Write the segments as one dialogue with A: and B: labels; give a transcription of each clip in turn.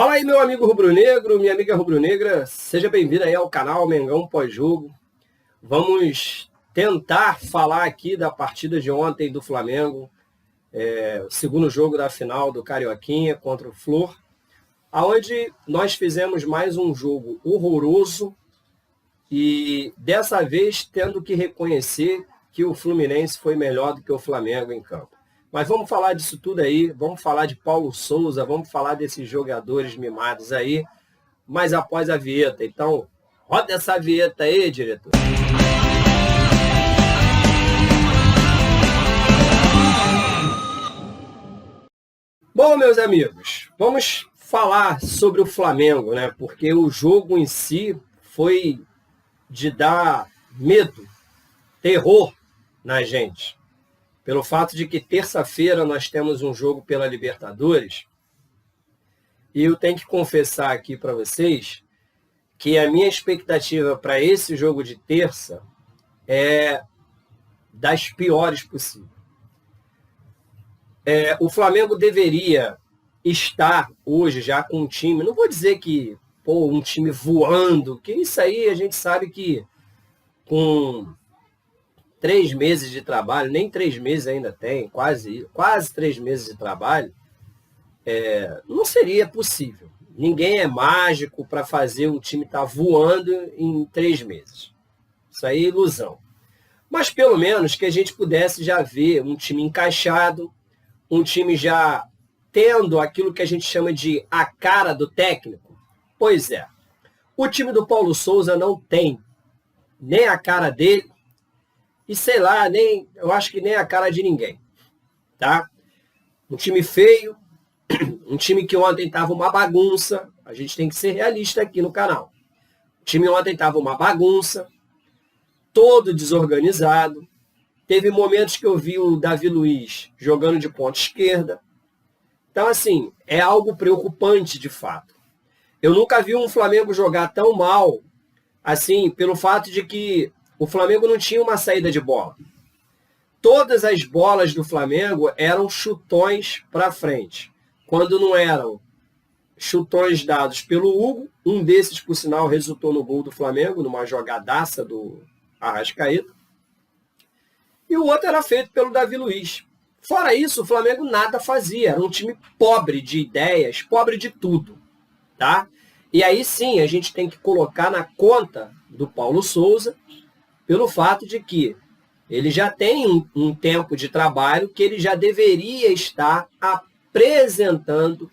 A: Fala aí, meu amigo rubro-negro, minha amiga rubro-negra, seja bem-vindo aí ao canal Mengão Pós-Jogo. Vamos tentar falar aqui da partida de ontem do Flamengo, o segundo jogo da final do Carioquinha contra o Flu, onde nós fizemos mais um jogo horroroso e dessa vez tendo que reconhecer que o Fluminense foi melhor do que o Flamengo em campo. Mas vamos falar disso tudo aí, vamos falar de Paulo Souza, vamos falar desses jogadores mimados aí, mas após a vinheta. Então, roda essa vinheta aí, diretor. Bom, meus amigos, vamos falar sobre o Flamengo, né? Porque o jogo em si foi de dar medo, terror na gente. Pelo fato de que terça-feira nós temos um jogo pela Libertadores, e eu tenho que confessar aqui para vocês que a minha expectativa para esse jogo de terça é das piores possíveis. O Flamengo deveria estar hoje já com um time, não vou dizer que um time voando, que isso aí a gente sabe que com 3 meses de trabalho, nem 3 meses ainda tem, quase 3 meses de trabalho, não seria possível. Ninguém é mágico para fazer um time estar voando em 3 meses. Isso aí é ilusão. Mas pelo menos que a gente pudesse já ver um time encaixado, um time já tendo aquilo que a gente chama de a cara do técnico. Pois é, o time do Paulo Souza não tem nem a cara dele, e sei lá, eu acho que nem a cara de ninguém, tá? Um time feio, um time que ontem estava uma bagunça, a gente tem que ser realista aqui no canal. O time ontem estava uma bagunça, todo desorganizado, teve momentos que eu vi o Davi Luiz jogando de ponta esquerda. Então, assim, é algo preocupante de fato. Eu nunca vi um Flamengo jogar tão mal, assim, pelo fato de que o Flamengo não tinha uma saída de bola. Todas as bolas do Flamengo eram chutões para frente. Quando não eram chutões dados pelo Hugo, um desses, por sinal, resultou no gol do Flamengo, numa jogadaça do Arrascaeta. E o outro era feito pelo Davi Luiz. Fora isso, o Flamengo nada fazia. Era um time pobre de ideias, pobre de tudo. Tá? E aí sim, a gente tem que colocar na conta do Paulo Souza, pelo fato de que ele já tem um tempo de trabalho que ele já deveria estar apresentando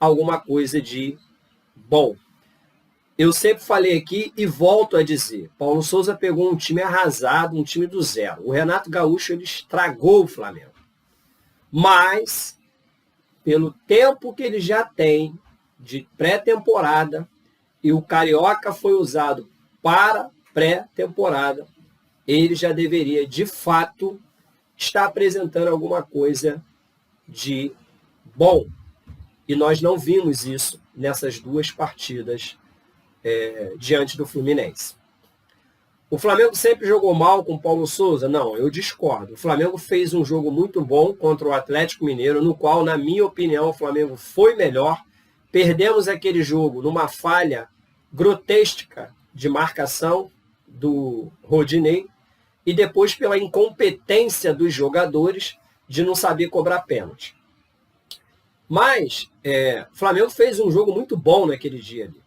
A: alguma coisa de bom. Eu sempre falei aqui e volto a dizer, Paulo Souza pegou um time arrasado, um time do zero. O Renato Gaúcho ele estragou o Flamengo. Mas, pelo tempo que ele já tem de pré-temporada, e o Carioca foi usado para pré-temporada, ele já deveria, de fato, estar apresentando alguma coisa de bom. E nós não vimos isso nessas 2 partidas diante do Fluminense. O Flamengo sempre jogou mal com o Paulo Souza? Não, eu discordo. O Flamengo fez um jogo muito bom contra o Atlético Mineiro, no qual, na minha opinião, o Flamengo foi melhor. Perdemos aquele jogo numa falha grotesca de marcação do Rodinei e depois pela incompetência dos jogadores de não saber cobrar pênalti. Mas o Flamengo fez um jogo muito bom naquele dia ali.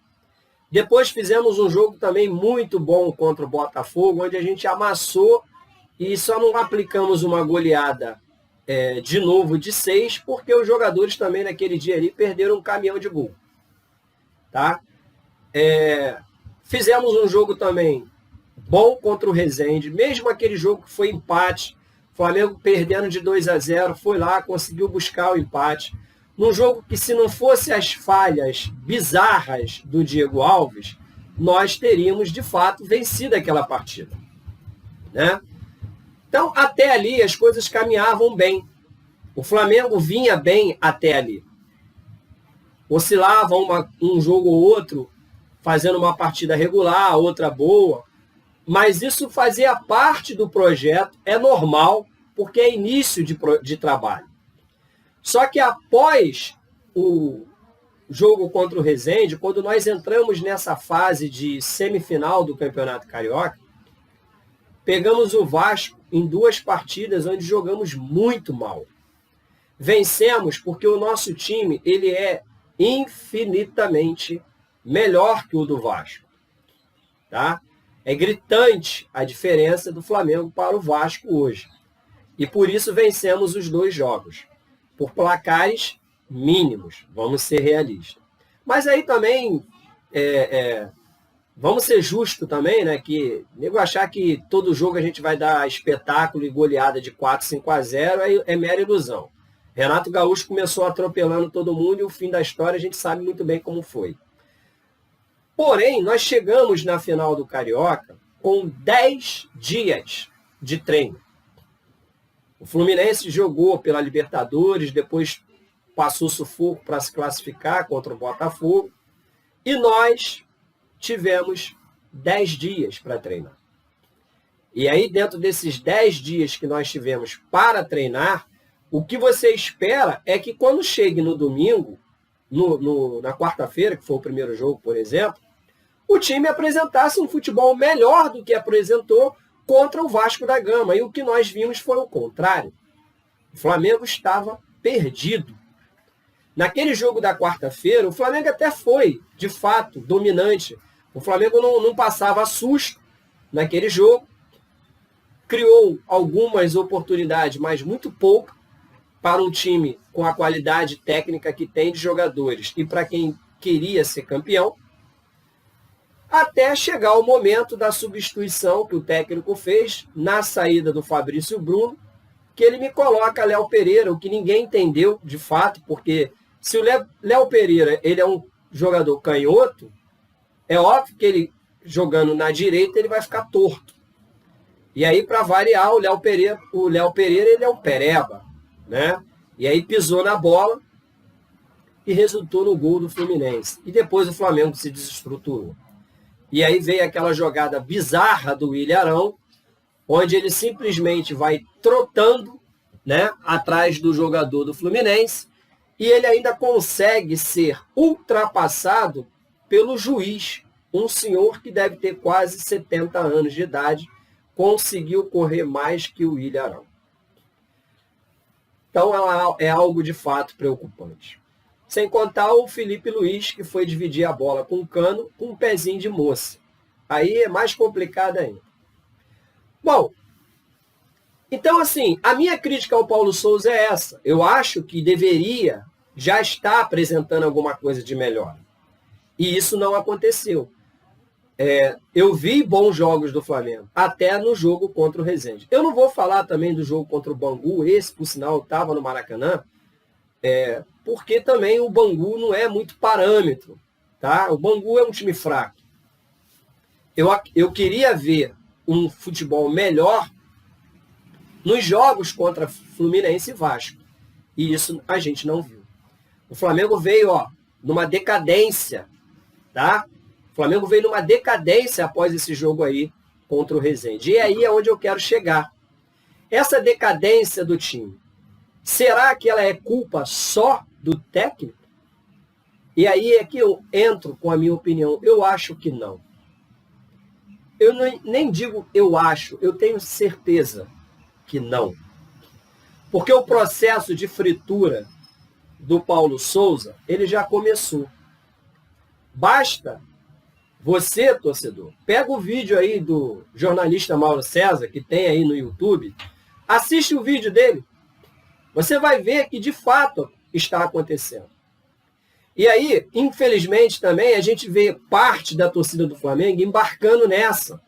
A: Depois fizemos um jogo também muito bom contra o Botafogo, onde a gente amassou e só não aplicamos uma goleada de novo de 6, porque os jogadores também naquele dia ali perderam um caminhão de gol. Tá? Fizemos um jogo também bom contra o Resende, mesmo aquele jogo que foi empate, o Flamengo perdendo de 2-0, foi lá, conseguiu buscar o empate. Num jogo que, se não fosse as falhas bizarras do Diego Alves, nós teríamos, de fato, vencido aquela partida. Né? Então, até ali, as coisas caminhavam bem. O Flamengo vinha bem até ali. Oscilava um jogo ou outro, fazendo uma partida regular, outra boa, mas isso fazia parte do projeto, é normal, porque é início de trabalho. Só que após o jogo contra o Resende, quando nós entramos nessa fase de semifinal do Campeonato Carioca, pegamos o Vasco em 2 partidas onde jogamos muito mal. Vencemos porque o nosso time ele é infinitamente melhor que o do Vasco. Tá? É gritante a diferença do Flamengo para o Vasco hoje. E por isso vencemos os 2 jogos. Por placares mínimos, vamos ser realistas. Mas aí também, vamos ser justos também, né? Que nego achar que todo jogo a gente vai dar espetáculo e goleada de 4-5-0 é mera ilusão. Renato Gaúcho começou atropelando todo mundo e o fim da história a gente sabe muito bem como foi. Porém, nós chegamos na final do Carioca com 10 dias de treino. O Fluminense jogou pela Libertadores, depois passou sufoco para se classificar contra o Botafogo. E nós tivemos 10 dias para treinar. E aí, dentro desses 10 dias que nós tivemos para treinar, o que você espera é que quando chegue no domingo, na quarta-feira, que foi o primeiro jogo, por exemplo, o time apresentasse um futebol melhor do que apresentou contra o Vasco da Gama. E o que nós vimos foi o contrário. O Flamengo estava perdido. Naquele jogo da quarta-feira, o Flamengo até foi, de fato, dominante. O Flamengo não passava susto naquele jogo. Criou algumas oportunidades, mas muito pouco, para um time com a qualidade técnica que tem de jogadores e para quem queria ser campeão, até chegar o momento da substituição que o técnico fez na saída do Fabrício Bruno, que ele me coloca Léo Pereira, o que ninguém entendeu de fato, porque se o Léo Pereira ele é um jogador canhoto, é óbvio que ele jogando na direita ele vai ficar torto. E aí, para variar, o Léo Pereira ele é um pereba, né? E aí pisou na bola e resultou no gol do Fluminense. E depois o Flamengo se desestruturou. E aí veio aquela jogada bizarra do Willian Arão, onde ele simplesmente vai trotando, né, atrás do jogador do Fluminense, e ele ainda consegue ser ultrapassado pelo juiz, um senhor que deve ter quase 70 anos de idade, conseguiu correr mais que o Willian Arão. Então é algo de fato preocupante. Sem contar o Felipe Luiz, que foi dividir a bola com o Cano com um pezinho de moça. Aí é mais complicado ainda. Bom, então assim, a minha crítica ao Paulo Souza é essa. Eu acho que deveria já estar apresentando alguma coisa de melhor. E isso não aconteceu. Eu vi bons jogos do Flamengo, até no jogo contra o Resende. Eu não vou falar também do jogo contra o Bangu, esse, por sinal, estava no Maracanã, porque também o Bangu não é muito parâmetro. Tá? O Bangu é um time fraco. Eu queria ver um futebol melhor nos jogos contra Fluminense e Vasco. E isso a gente não viu. O Flamengo veio numa decadência. Tá? O Flamengo veio numa decadência após esse jogo aí contra o Resende. E aí é onde eu quero chegar. Essa decadência do time, será que ela é culpa só do técnico? E aí é que eu entro com a minha opinião. Eu acho que não. Eu nem digo eu acho, eu tenho certeza que não. Porque o processo de fritura do Paulo Souza, ele já começou. Basta você, torcedor, pega o vídeo aí do jornalista Mauro César, que tem aí no YouTube, assiste o vídeo dele. Você vai ver que de fato está acontecendo. E aí, infelizmente também, a gente vê parte da torcida do Flamengo embarcando nessa.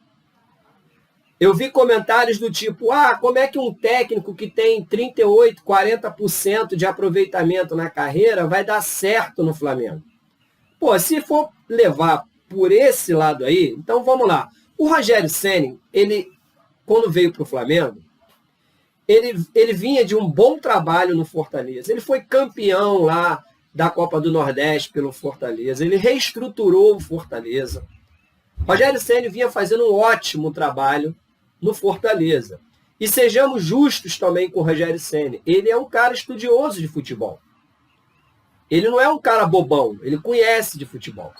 A: Eu vi comentários do tipo, como é que um técnico que tem 38%, 40% de aproveitamento na carreira vai dar certo no Flamengo? Pô, se for levar por esse lado aí, então vamos lá. O Rogério Ceni, ele, quando veio para o Flamengo, ele vinha de um bom trabalho no Fortaleza. Ele foi campeão lá da Copa do Nordeste pelo Fortaleza. Ele reestruturou o Fortaleza. Rogério Ceni vinha fazendo um ótimo trabalho no Fortaleza. E sejamos justos também com o Rogério Ceni. Ele é um cara estudioso de futebol. Ele não é um cara bobão, ele conhece de futebol.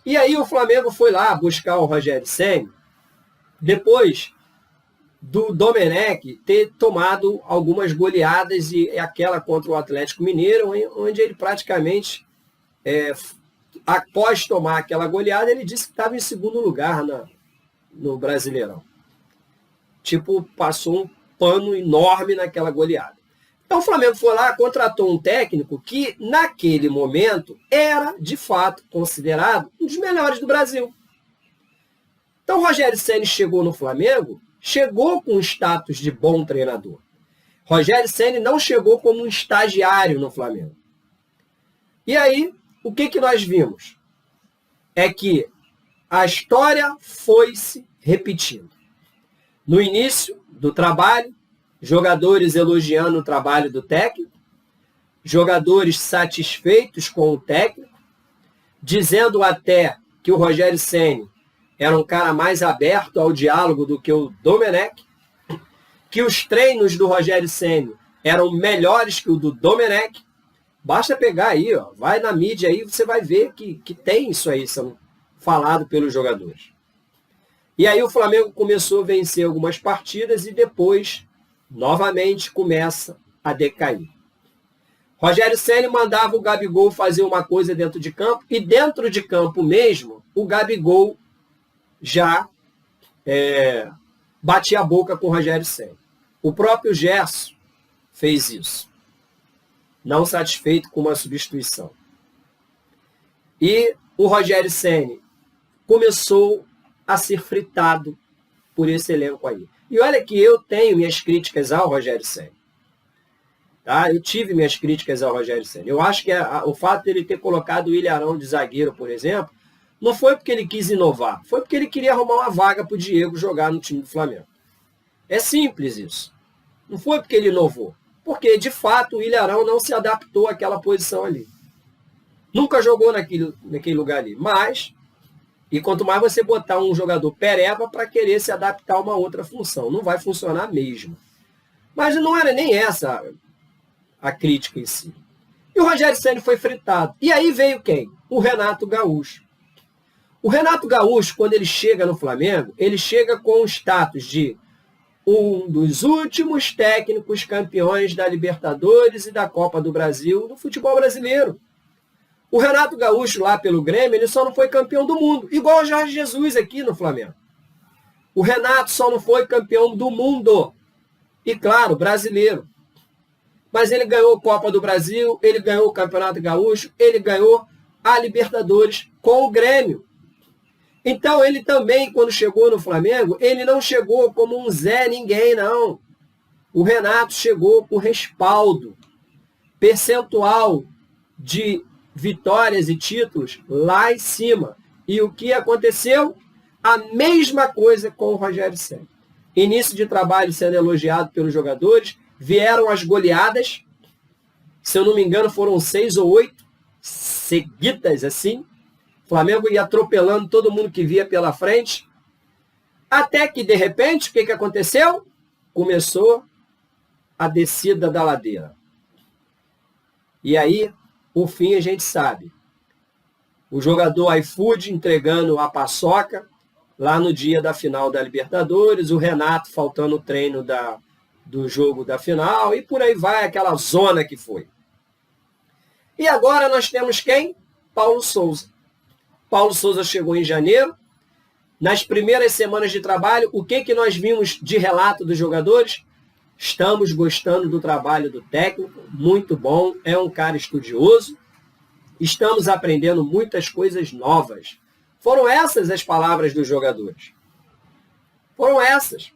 A: E aí o Flamengo foi lá buscar o Rogério Ceni depois do Domenech ter tomado algumas goleadas e aquela contra o Atlético Mineiro, onde ele praticamente, após tomar aquela goleada, ele disse que estava em segundo lugar no Brasileirão. Tipo, passou um pano enorme naquela goleada. Então o Flamengo foi lá, contratou um técnico que, naquele momento, era, de fato, considerado um dos melhores do Brasil. Então o Rogério Ceni chegou no Flamengo, chegou com o status de bom treinador. Rogério Ceni não chegou como um estagiário no Flamengo. E aí, o que nós vimos? É que a história foi se repetindo. No início do trabalho, jogadores elogiando o trabalho do técnico, jogadores satisfeitos com o técnico, dizendo até que o Rogério Ceni era um cara mais aberto ao diálogo do que o Domenech, que os treinos do Rogério Ceni eram melhores que o do Domenech. Basta pegar aí, ó, vai na mídia aí, você vai ver que tem isso aí sendo falado pelos jogadores. E aí o Flamengo começou a vencer algumas partidas e depois, novamente, começa a decair. Rogério Ceni mandava o Gabigol fazer uma coisa dentro de campo, e dentro de campo mesmo, o Gabigol já batia a boca com o Rogério Ceni. O próprio Gerson fez isso, não satisfeito com uma substituição. E o Rogério Ceni começou a ser fritado por esse elenco aí. E olha que eu tenho minhas críticas ao Rogério Ceni. Tá? Eu tive minhas críticas ao Rogério Ceni. Eu acho que o fato de ele ter colocado o Ilharão de zagueiro, por exemplo, não foi porque ele quis inovar, foi porque ele queria arrumar uma vaga para o Diego jogar no time do Flamengo. É simples isso. Não foi porque ele inovou. Porque, de fato, o Ilharão não se adaptou àquela posição ali. Nunca jogou naquele lugar ali. Mas, e quanto mais você botar um jogador pereba para querer se adaptar a uma outra função, não vai funcionar mesmo. Mas não era nem essa a crítica em si. E o Rogério Ceni foi fritado. E aí veio quem? O Renato Gaúcho. O Renato Gaúcho, quando ele chega no Flamengo, ele chega com o status de um dos últimos técnicos campeões da Libertadores e da Copa do Brasil no futebol brasileiro. O Renato Gaúcho, lá pelo Grêmio, ele só não foi campeão do mundo, igual o Jorge Jesus aqui no Flamengo. O Renato só não foi campeão do mundo. E, claro, brasileiro. Mas ele ganhou a Copa do Brasil, ele ganhou o Campeonato Gaúcho, ele ganhou a Libertadores com o Grêmio. Então, ele também, quando chegou no Flamengo, ele não chegou como um Zé Ninguém, não. O Renato chegou com respaldo, percentual de vitórias e títulos lá em cima. E o que aconteceu? A mesma coisa com o Rogério Ceni. Início de trabalho sendo elogiado pelos jogadores, vieram as goleadas, se eu não me engano foram 6 ou 8 seguidas assim. O Flamengo ia atropelando todo mundo que via pela frente, até que, de repente, o que aconteceu? Começou a descida da ladeira. E aí, o fim a gente sabe. O jogador iFood entregando a paçoca, lá no dia da final da Libertadores, o Renato faltando o treino do jogo da final, e por aí vai aquela zona que foi. E agora nós temos quem? Paulo Souza. Paulo Souza chegou em janeiro. Nas primeiras semanas de trabalho, o que nós vimos de relato dos jogadores? Estamos gostando do trabalho do técnico, muito bom, é um cara estudioso. Estamos aprendendo muitas coisas novas. Foram essas as palavras dos jogadores. Foram essas.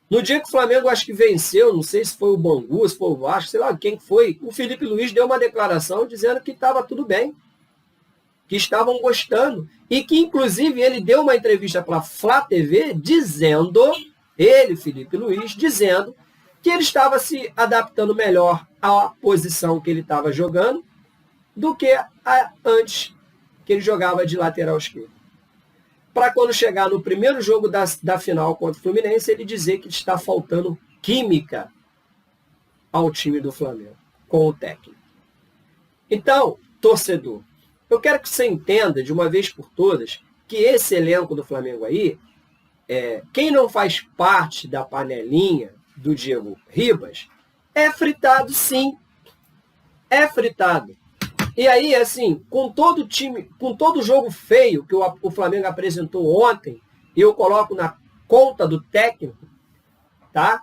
A: No dia que o Flamengo acho que venceu, não sei se foi o Bangu, se foi o Vasco, sei lá quem foi, o Felipe Luiz deu uma declaração dizendo que estava tudo bem, que estavam gostando, e que inclusive ele deu uma entrevista para a Flá TV dizendo, ele, Felipe Luiz, dizendo que ele estava se adaptando melhor à posição que ele estava jogando do que antes, que ele jogava de lateral esquerdo. Para quando chegar no primeiro jogo da final contra o Fluminense, ele dizer que está faltando química ao time do Flamengo, com o técnico. Então, torcedor, eu quero que você entenda de uma vez por todas que esse elenco do Flamengo aí, quem não faz parte da panelinha do Diego Ribas, é fritado sim. É fritado. E aí, assim, com todo o time, com todo o jogo feio que o Flamengo apresentou ontem, eu coloco na conta do técnico, tá?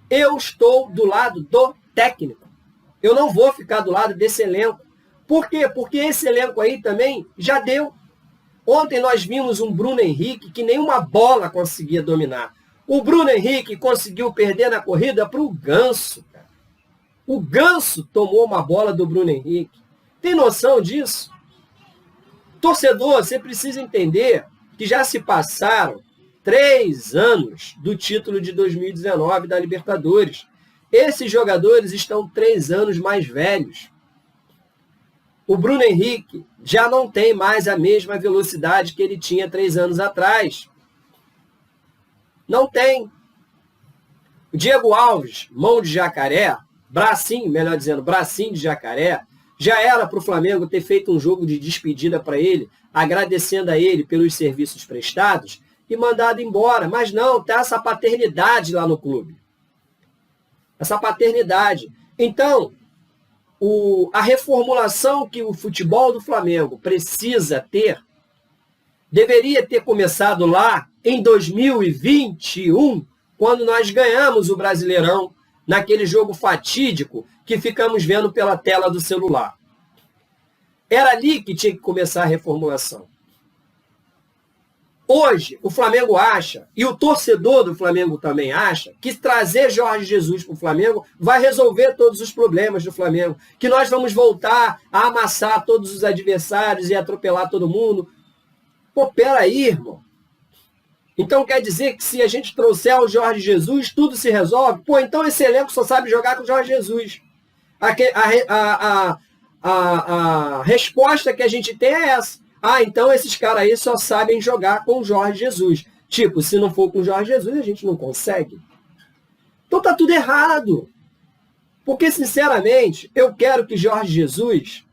A: Eu estou do lado do técnico. Eu não vou ficar do lado desse elenco. Por quê? Porque esse elenco aí também já deu. Ontem nós vimos um Bruno Henrique que nenhuma bola conseguia dominar. O Bruno Henrique conseguiu perder na corrida para o Ganso. Cara. O Ganso tomou uma bola do Bruno Henrique. Tem noção disso? Torcedor, você precisa entender que já se passaram 3 anos do título de 2019 da Libertadores. Esses jogadores estão 3 anos mais velhos. O Bruno Henrique já não tem mais a mesma velocidade que ele tinha 3 anos atrás. Não tem. O Diego Alves, mão de jacaré, bracinho, melhor dizendo, bracinho de jacaré, já era para o Flamengo ter feito um jogo de despedida para ele, agradecendo a ele pelos serviços prestados e mandado embora. Mas não, tá essa paternidade lá no clube. Essa paternidade. Então, a reformulação que o futebol do Flamengo precisa ter, deveria ter começado lá em 2021, quando nós ganhamos o Brasileirão, naquele jogo fatídico que ficamos vendo pela tela do celular. Era ali que tinha que começar a reformulação. Hoje, o Flamengo acha, e o torcedor do Flamengo também acha, que trazer Jorge Jesus para o Flamengo vai resolver todos os problemas do Flamengo, que nós vamos voltar a amassar todos os adversários e atropelar todo mundo. Pô, peraí, irmão. Então quer dizer que se a gente trouxer o Jorge Jesus, tudo se resolve? Pô, então esse elenco só sabe jogar com o Jorge Jesus. A resposta que a gente tem é essa. Ah, então esses caras aí só sabem jogar com o Jorge Jesus. Tipo, se não for com o Jorge Jesus, a gente não consegue. Então tá tudo errado. Porque, sinceramente, eu quero que Jorge Jesus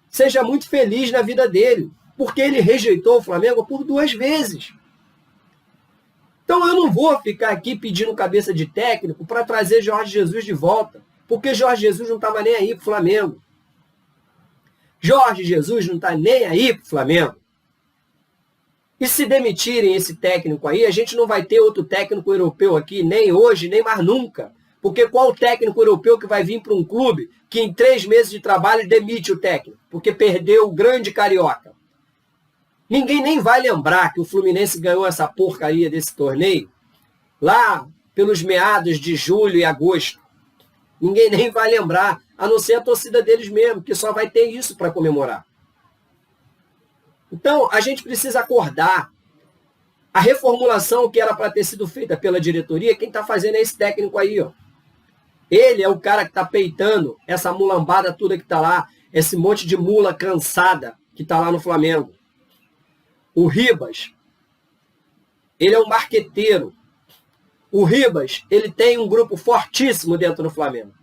A: seja muito feliz na vida dele. Porque ele rejeitou o Flamengo por 2 vezes. Então eu não vou ficar aqui pedindo cabeça de técnico para trazer Jorge Jesus de volta. Porque Jorge Jesus não estava nem aí pro Flamengo. Jorge Jesus não está nem aí pro Flamengo. E se demitirem esse técnico aí, a gente não vai ter outro técnico europeu aqui, nem hoje, nem mais nunca. Porque qual técnico europeu que vai vir para um clube que em 3 meses de trabalho demite o técnico? Porque perdeu o grande carioca. Ninguém nem vai lembrar que o Fluminense ganhou essa porcaria desse torneio lá pelos meados de julho e agosto. Ninguém nem vai lembrar, a não ser a torcida deles mesmo, que só vai ter isso para comemorar. Então, a gente precisa acordar. A reformulação que era para ter sido feita pela diretoria, quem está fazendo é esse técnico aí, ó. Ele é o cara que está peitando essa mulambada toda que está lá, esse monte de mula cansada que está lá no Flamengo. O Ribas, ele é um marqueteiro. O Ribas, ele tem um grupo fortíssimo dentro do Flamengo.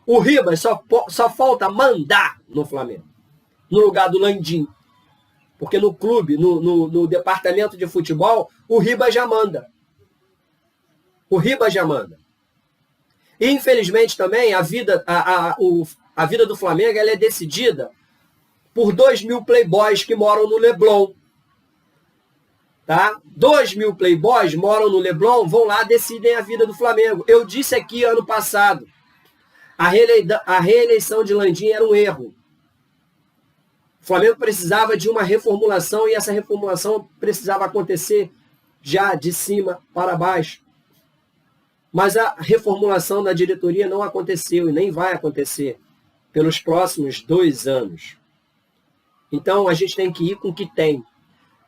A: O Ribas só falta mandar no Flamengo, no lugar do Landim. Porque no clube, no departamento de futebol, o Ribas já manda. O Ribas já manda. E, infelizmente, também, a vida do Flamengo ela é decidida por 2.000 playboys que moram no Leblon. Tá? 2.000 playboys moram no Leblon, vão lá, decidem a vida do Flamengo. Eu disse aqui ano passado, a reeleição de Landim era um erro. O Flamengo precisava de uma reformulação e essa reformulação precisava acontecer já de cima para baixo. Mas a reformulação da diretoria não aconteceu e nem vai acontecer pelos próximos 2 anos. Então a gente tem que ir com o que tem.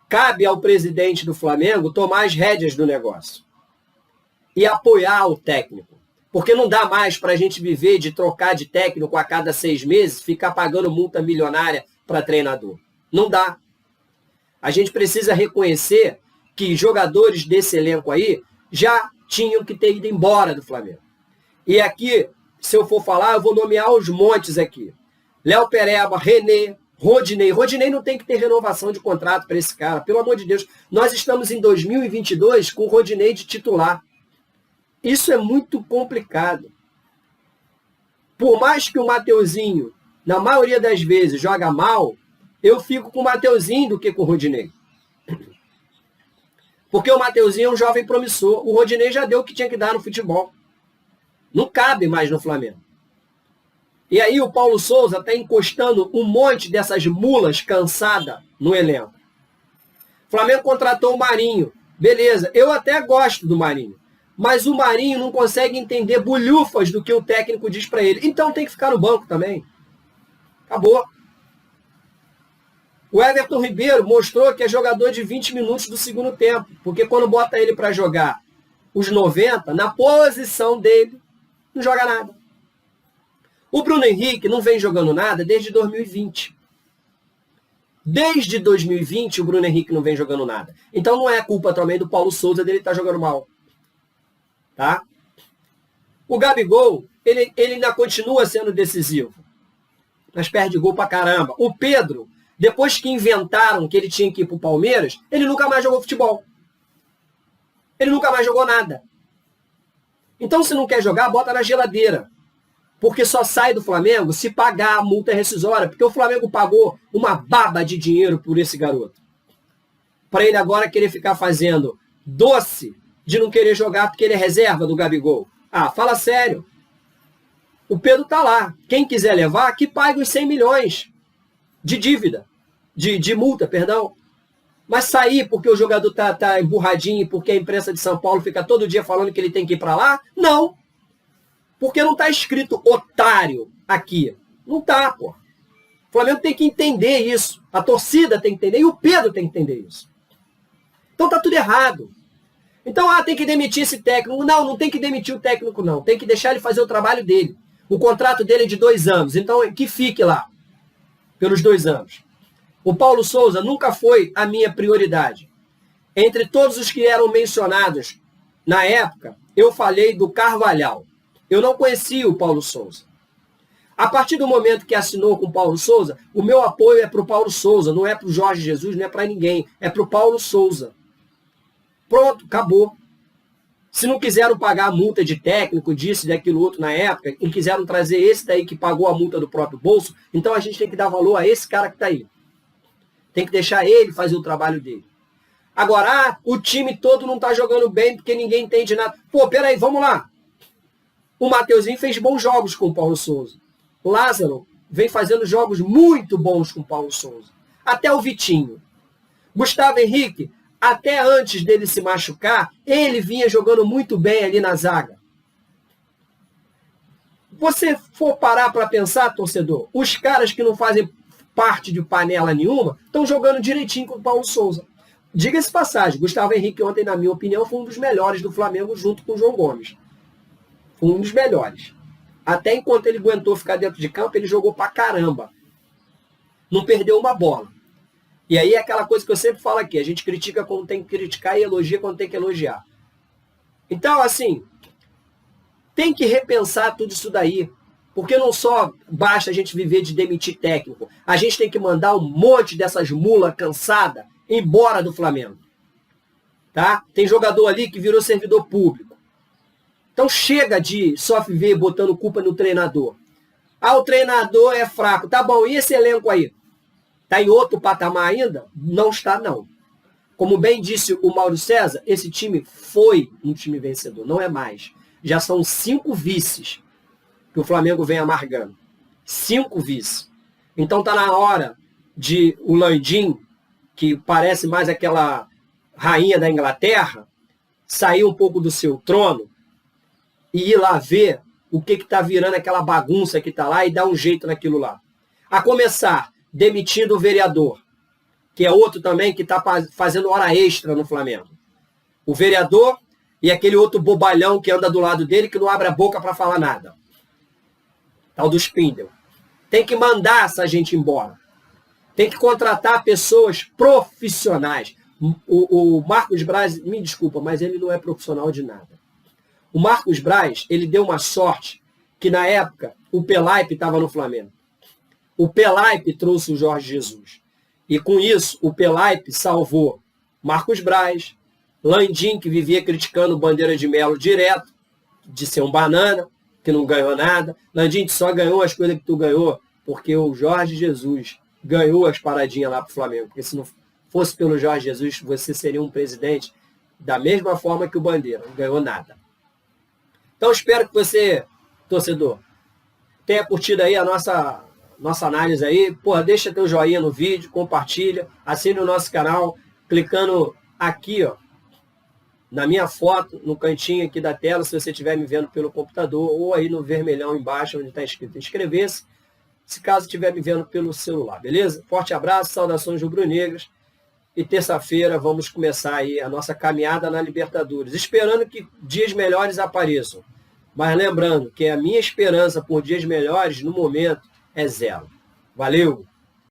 A: Cabe ao presidente do Flamengo tomar as rédeas do negócio e apoiar o técnico. Porque não dá mais para a gente viver de trocar de técnico a cada 6 meses, ficar pagando multa milionária para treinador. Não dá. A gente precisa reconhecer que jogadores desse elenco aí já tinham que ter ido embora do Flamengo. E aqui, se eu for falar, eu vou nomear os montes aqui. Léo Pereba, René, Rodinei. Rodinei não tem que ter renovação de contrato para esse cara, pelo amor de Deus. Nós estamos em 2022 com o Rodinei de titular. Isso é muito complicado. Por mais que o Mateuzinho, na maioria das vezes, joga mal, eu fico com o Mateuzinho do que com o Rodinei. Porque o Mateuzinho é um jovem promissor. O Rodinei já deu o que tinha que dar no futebol. Não cabe mais no Flamengo. E aí o Paulo Souza está encostando um monte dessas mulas cansadas no elenco. O Flamengo contratou o Marinho. Beleza, eu até gosto do Marinho. Mas o Marinho não consegue entender bulhufas do que o técnico diz para ele. Então tem que ficar no banco também. Acabou. O Everton Ribeiro mostrou que é jogador de 20 minutos do segundo tempo. Porque quando bota ele para jogar os 90, na posição dele, não joga nada. O Bruno Henrique não vem jogando nada desde 2020. Desde 2020 o Bruno Henrique não vem jogando nada. Então não é culpa também do Paulo Souza dele estar jogando mal. Tá? O Gabigol, ele ainda continua sendo decisivo. Mas perde gol pra caramba. O Pedro, depois que inventaram que ele tinha que ir pro Palmeiras, ele nunca mais jogou futebol. Ele nunca mais jogou nada. Então se não quer jogar, bota na geladeira. Porque só sai do Flamengo se pagar a multa rescisória. Porque o Flamengo pagou uma baba de dinheiro por esse garoto. Para ele agora querer ficar fazendo doce de não querer jogar porque ele é reserva do Gabigol. Ah, fala sério. O Pedro tá lá. Quem quiser levar, que pague os 100 milhões de dívida. De multa, perdão. Mas sair porque o jogador tá emburradinho e porque a imprensa de São Paulo fica todo dia falando que ele tem que ir para lá? Não. Porque não tá escrito otário aqui. Não tá, pô. O Flamengo tem que entender isso. A torcida tem que entender e o Pedro tem que entender isso. Então tá tudo errado. Então, tem que demitir esse técnico. Não, não tem que demitir o técnico, não. Tem que deixar ele fazer o trabalho dele. O contrato dele é de 2 anos. Então, que fique lá. Pelos 2 anos. O Paulo Souza nunca foi a minha prioridade. Entre todos os que eram mencionados na época, eu falei do Carvalhal. Eu não conhecia o Paulo Souza. A partir do momento que assinou com o Paulo Souza, o meu apoio é para o Paulo Souza, não é para o Jorge Jesus, não é para ninguém. É para o Paulo Souza. Pronto, acabou. Se não quiseram pagar a multa de técnico, disso e daquilo outro na época, e quiseram trazer esse daí que pagou a multa do próprio bolso, então a gente tem que dar valor a esse cara que está aí. Tem que deixar ele fazer o trabalho dele. Agora, o time todo não está jogando bem porque ninguém entende nada. Pô, peraí, vamos lá. O Mateuzinho fez bons jogos com o Paulo Souza. O Lázaro vem fazendo jogos muito bons com o Paulo Souza. Até o Vitinho. Gustavo Henrique, até antes dele se machucar, ele vinha jogando muito bem ali na zaga. Você for parar para pensar, torcedor, os caras que não fazem parte de panela nenhuma estão jogando direitinho com o Paulo Souza. Diga-se passagem, Gustavo Henrique ontem, na minha opinião, foi um dos melhores do Flamengo junto com o João Gomes. Foi um dos melhores. Até enquanto ele aguentou ficar dentro de campo, ele jogou pra caramba. Não perdeu uma bola. E aí é aquela coisa que eu sempre falo aqui, a gente critica quando tem que criticar e elogia quando tem que elogiar. Então, assim, tem que repensar tudo isso daí. Porque não só basta a gente viver de demitir técnico, a gente tem que mandar um monte dessas mulas cansadas embora do Flamengo. Tá? Tem jogador ali que virou servidor público. Então chega de só viver botando culpa no treinador. Ah, o treinador é fraco. Tá bom, e esse elenco aí? Está em outro patamar ainda? Não está, não. Como bem disse o Mauro César, esse time foi um time vencedor, não é mais. Já são 5 vices que o Flamengo vem amargando. 5 vices. Então está na hora de o Landim, que parece mais aquela rainha da Inglaterra, sair um pouco do seu trono e ir lá ver o que está virando aquela bagunça que está lá e dar um jeito naquilo lá. A começar, demitindo o vereador, que é outro também que está fazendo hora extra no Flamengo. O vereador e aquele outro bobalhão que anda do lado dele que não abre a boca para falar nada. Tal do Spindle. Tem que mandar essa gente embora. Tem que contratar pessoas profissionais. O Marcos Braz, me desculpa, mas ele não é profissional de nada. O Marcos Braz, ele deu uma sorte que na época o Pelaipe estava no Flamengo. O Pelaipe trouxe o Jorge Jesus. E com isso, o Pelaipe salvou Marcos Braz, Landim, que vivia criticando o Bandeira de Melo direto, de ser um banana, que não ganhou nada. Landim, só ganhou as coisas que tu ganhou porque o Jorge Jesus ganhou as paradinhas lá pro Flamengo. Porque se não fosse pelo Jorge Jesus, você seria um presidente da mesma forma que o Bandeira. Não ganhou nada. Então, espero que você, torcedor, tenha curtido aí a nossa análise aí. Porra, deixa teu joinha no vídeo, compartilha, assine o nosso canal, clicando aqui, ó, na minha foto, no cantinho aqui da tela, se você estiver me vendo pelo computador, ou aí no vermelhão embaixo, onde está escrito inscrever-se, se caso estiver me vendo pelo celular, beleza? Forte abraço, saudações rubro-negras, e terça-feira vamos começar aí a nossa caminhada na Libertadores, esperando que dias melhores apareçam. Mas lembrando que a minha esperança por dias melhores, no momento, é zero. Valeu!